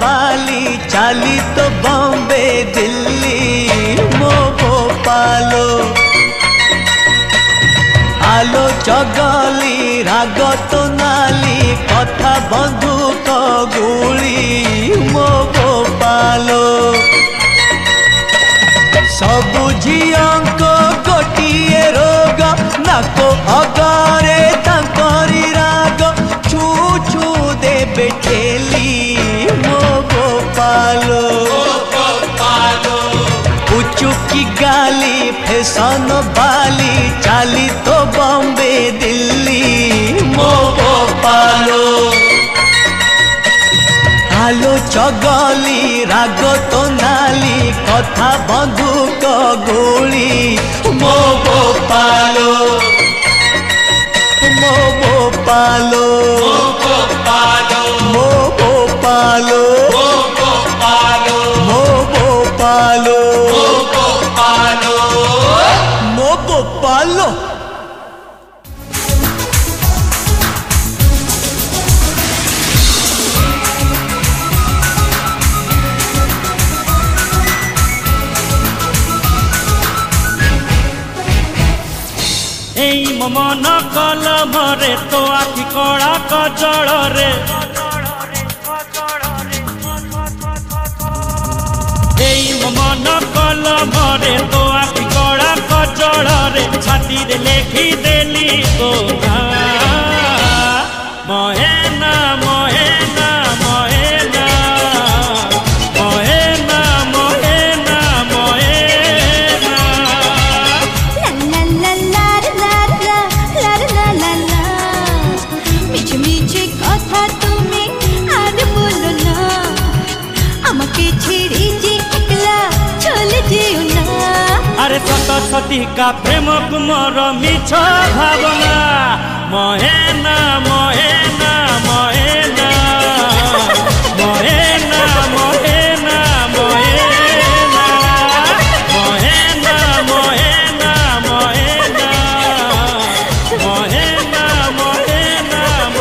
बाली चाली तो बॉम्बे दिल्ली मो भोपालो आलो चगली राग तो नाली कथा बंधुक गुली मो भोपालो सबु झियंक गोटिए रोग नाको अगरे तांकरी राग छू छू देबे ठेली मो भोपालो उचुकी गाली फैशन बाली चाली तो बॉम्बे दिल्ली मो भोपालो आलो चगली राग तो नाली कथा बंधुक गोली मो भोपालो मो भोपालो मो भोपालो मो भोपालो मो भोपालो मन कल भरे तो आखि कड़ा कजल रे मन कल भरे तो आखि कड़ा कजल रे छाती रे लेखी देली तो महेना महेना महेना महेना महेना महेना अरे सती का प्रेम कुमार मिछ भावना महेना महेना महेना महेना महेना महेना महेना महेना महेना महेना महेना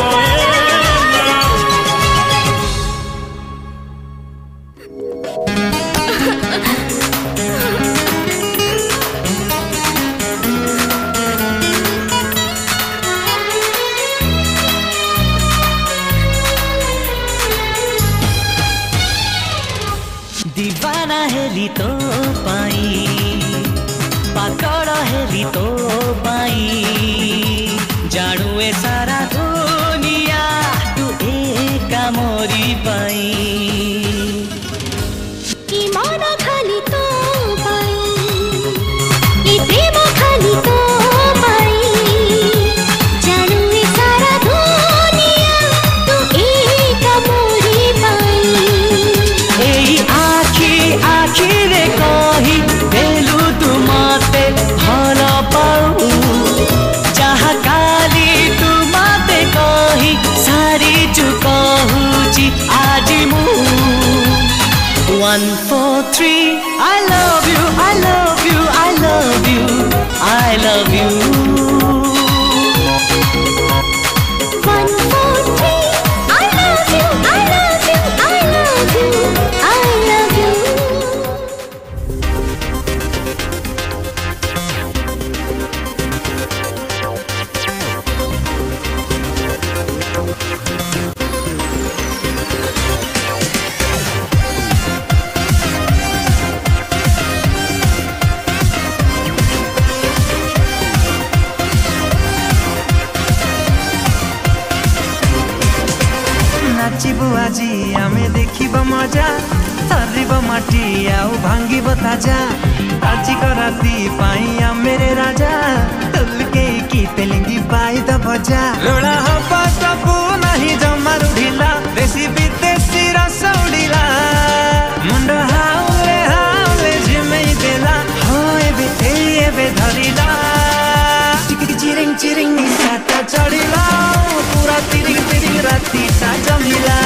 महेना दीवाना हेली तो पाई पाकड़ हेली तो पाई जानू ए सारा दुनिया तू एका मोरी पाई मन खाली तो पाई प्रेम खाली तो पाई जानू ए सारा दुनिया तू एका मोरी पाई आखि रे कही देलु तू मते भल पाऊ जहा काली तू मते कही सारी चुकहुची आज मु 1 4 3 I love you I love you I love you I love you 1 4 3 I love you I love you I love you I love you नाचिबु आजी आमे देखिब मजा थरिब माटी आउ भांगिब ताजा आजी को राती पाई आमेरे राजा तलके की तेलिंगी बाई द भजा लोड़ा हपा सबु नहीं जमा रुढिला देसी विदेशी रस उडिला मुंड हाउले जिमेई देला होए बे धरिला टिक चिरिंग चिरिंग साता चढ़िला पूरा तिरिंग तिरिंग राती ता जमिला